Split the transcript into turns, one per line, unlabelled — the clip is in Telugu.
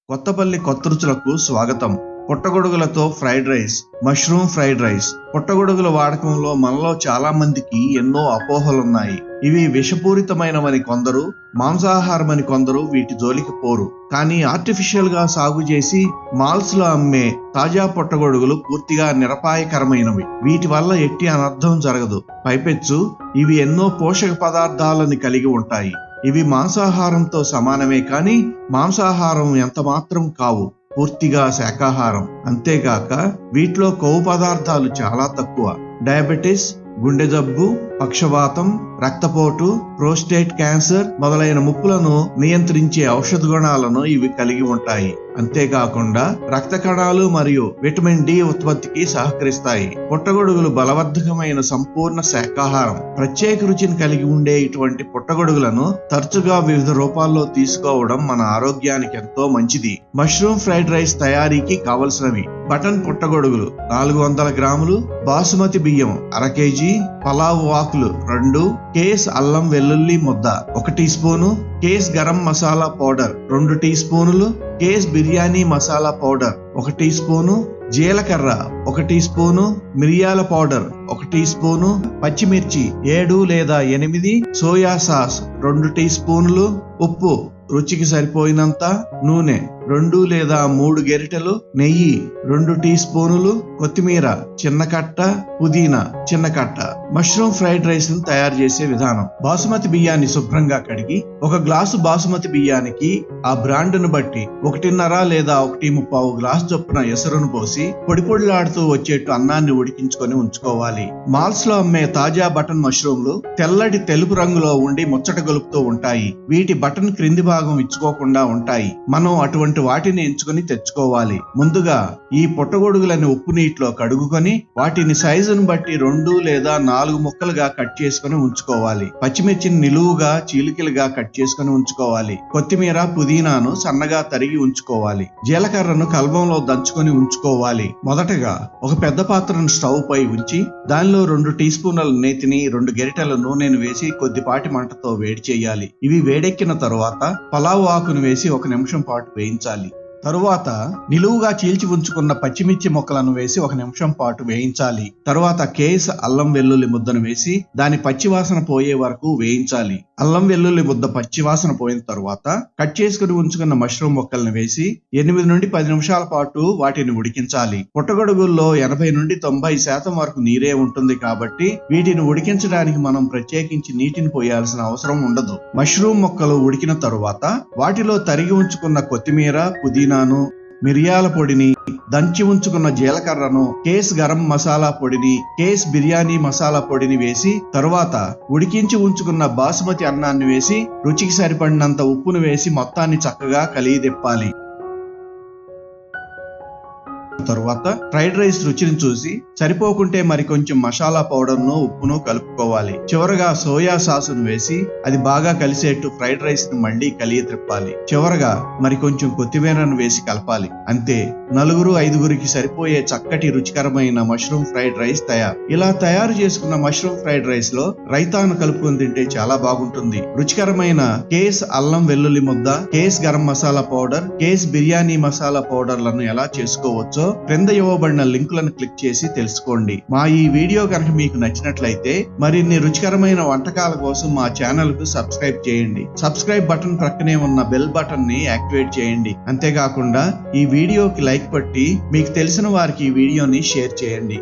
కొత్తపల్లి కొత్త రుచులకు స్వాగతం. పుట్టగొడుగులతో fried rice, mushroom fried rice. పుట్టగొడుగుల వాడకంలో మనలో చాలా మందికి ఎన్నో అపోహలున్నాయి. ఇవి విషపూరితమైనవని కొందరు, మాంసాహారమని కొందరు వీటి జోలికి పోరు. కానీ ఆర్టిఫిషియల్ గా సాగు చేసి మాల్స్ లో అమ్మే తాజా పుట్టగొడుగులు పూర్తిగా నిరపాయకరమైనవి. వీటి వల్ల ఎట్టి అనర్థం జరగదు. పైపెచ్చు ఇవి ఎన్నో పోషక పదార్థాలని కలిగి ఉంటాయి. ఇవి మాంసాహారంతో సమానమే కానీ మాంసాహారం ఎంత మాత్రం కావు. పూర్తిగా శాకాహారం. అంతేగాక వీటిలో కొవ్వు పదార్థాలు చాలా తక్కువ. డయాబెటిస్, గుండె జబ్బు, పక్షవాతం, రక్తపోటు, ప్రోస్టేట్ క్యాన్సర్ మొదలైన ముప్పులను నియంత్రించే ఔషధ గుణాలను ఇవి కలిగి ఉంటాయి. అంతేకాకుండా రక్త కణాలు మరియు విటమిన్ డి ఉత్పత్తికి సహకరిస్తాయి. పుట్టగొడుగులు బలవర్ధకమైన సంపూర్ణ శాకాహారం. ప్రత్యేక రుచిని కలిగి ఉండే ఇటువంటి పుట్టగొడుగులను తరచుగా వివిధ రూపాల్లో తీసుకోవడం మన ఆరోగ్యానికి ఎంతో మంచిది. మష్రూమ్ ఫ్రైడ్ రైస్ తయారీకి కావలసినవి: బటన్ పుట్టగొడుగులు 400 గ్రాములు, బాసుమతి బియ్యం 1/2 కేజీ, పలావ్ ఆకులు 2, కేస్ అల్లం వెల్లుల్లి ముద్ద 1 టీ స్పూను, కేస్ గరం మసాలా పౌడర్ 2 టీ స్పూనులు, కేస్ biryani masala powder 1 tea spoon, జీలకర్ర 1 టీ స్పూను, మిరియాల పౌడర్ 1 టీ స్పూను, పచ్చిమిర్చి 7 లేదా 8, సోయా సాస్ 2 టీ స్పూన్లు, ఉప్పు రుచికి సరిపోయినంత, నూనె 2 లేదా 3 గరిటెలు, నెయ్యి 2 టీ స్పూనులు, కొత్తిమీర చిన్న కట్ట, పుదీనా చిన్న కట్ట. మష్రూమ్ ఫ్రైడ్ రైస్ ను తయారు చేసే విధానం: బాసుమతి బియ్యాన్ని శుభ్రంగా కడిగి 1 గ్లాసు బాసుమతి బియ్యానికి ఆ బ్రాండ్ను బట్టి 1.5 లేదా 1.75 గ్లాసు చొప్పున ఎసరును పోసి పొడిలాడుతూ వచ్చేట్టు అన్నాన్ని ఉడికించుకొని ఉంచుకోవాలి. మాల్స్ లో అమ్మే తాజా బటన్ మష్రూమ్లు తెల్లటి తెలుపు రంగులో ఉండి ముచ్చట గొలుపుతూ ఉంటాయి. వీటి బటన్ క్రింది భాగం ఇచ్చుకోకుండా ఉంటాయి. మనం అటువంటి వాటిని ఎంచుకొని తెచ్చుకోవాలి. ముందుగా ఈ పుట్టగొడుగులని ఉప్పు నీటిలో కడుగుకొని వాటిని సైజును బట్టి 2 లేదా 4 ముక్కలుగా కట్ చేసుకుని ఉంచుకోవాలి. పచ్చిమిర్చిని నిలువుగా చీలికలుగా కట్ చేసుకుని ఉంచుకోవాలి. కొత్తిమీర, పుదీనాను సన్నగా తరిగి ఉంచుకోవాలి. జీలకర్రను కల్బంలో దంచుకొని ఉంచుకోవాలి. మొదటగా ఒక పెద్ద పాత్రను స్టవ్ పై ఉంచి దానిలో 2 టీ స్పూన్ల నేతిని 2 గరిటెల నూనెను వేసి కొద్దిపాటి మంటతో వేడి చేయాలి. ఇవి వేడెక్కిన తరువాత పలావ్ ఆకును వేసి 1 నిమిషం పాటు వేయించాలి. తరువాత నిలువుగా చీల్చి ఉంచుకున్న పచ్చిమిర్చి ముక్కలను వేసి 1 నిమిషం పాటు వేయించాలి. తరువాత కేస్ అల్లం వెల్లుల్లి ముద్దను వేసి దాని పచ్చివాసన పోయే వరకు వేయించాలి. అల్లం వెల్లుల్లి ముద్ద పచ్చివాసన పోయిన తరువాత కట్ చేసుకుని ఉంచుకున్న మష్రూమ్ ముక్కలను వేసి 8 నుండి 10 నిమిషాల పాటు వాటిని ఉడికించాలి. పుట్టగొడుగుల్లో 80 నుండి 90% వరకు నీరే ఉంటుంది కాబట్టి వీటిని ఉడికించడానికి మనం ప్రత్యేకించి నీటిని పోయాల్సిన అవసరం ఉండదు. మష్రూమ్ ముక్కలు ఉడికిన తరువాత వాటిలో తరిగి ఉంచుకున్న కొత్తిమీర, పుదీనా, మిరియాల పొడిని, దంచి ఉంచుకున్న జీలకర్రను, కేస్ గరం మసాలా పొడిని, కేస్ బిర్యానీ మసాలా పొడిని వేసి తరువాత ఉడికించి ఉంచుకున్న బాసుమతి అన్నాన్ని వేసి రుచికి సరిపడినంత ఉప్పును వేసి మొత్తాన్ని చక్కగా కలియదిప్పాలి. తరువాత ఫ్రైడ్ రైస్ రుచిని చూసి సరిపోకుంటే మరి కొంచెం మసాలా పౌడర్ను, ఉప్పును కలుపుకోవాలి. చివరగా సోయా సాసును వేసి అది బాగా కలిసేట్టు ఫ్రైడ్ రైస్ ను మళ్ళీ కలియత్రిప్పాలి. చివరగా మరి కొంచెం కొత్తిమీరను వేసి కలపాలి. అంతే, 4-5కి సరిపోయే చక్కటి రుచికరమైన మష్రూమ్ ఫ్రైడ్ రైస్ తయారు. ఇలా తయారు చేసుకున్న మష్రూమ్ ఫ్రైడ్ రైస్ లో రైతాను కలుపుకొని తింటే చాలా బాగుంటుంది. రుచికరమైన కేస్ అల్లం వెల్లుల్లి ముద్ద, కేస్ గరం మసాలా పౌడర్, కేస్ బిర్యానీ మసాలా పౌడర్లను ఎలా చేసుకోవచ్చో క్రింద ఇవ్వబడిన లింకులను క్లిక్ చేసి తెలుసుకోండి. మా ఈ వీడియో కనుక మీకు నచ్చినట్లయితే మరిన్ని రుచికరమైన వంటకాల కోసం మా ఛానల్ కు సబ్స్క్రైబ్ చేయండి. సబ్స్క్రైబ్ బటన్ ప్రక్కనే ఉన్న బెల్ బటన్ ని యాక్టివేట్ చేయండి. అంతేకాకుండా ఈ వీడియోకి లైక్ కొట్టి మీకు తెలిసిన వారికి ఈ వీడియోని షేర్ చేయండి.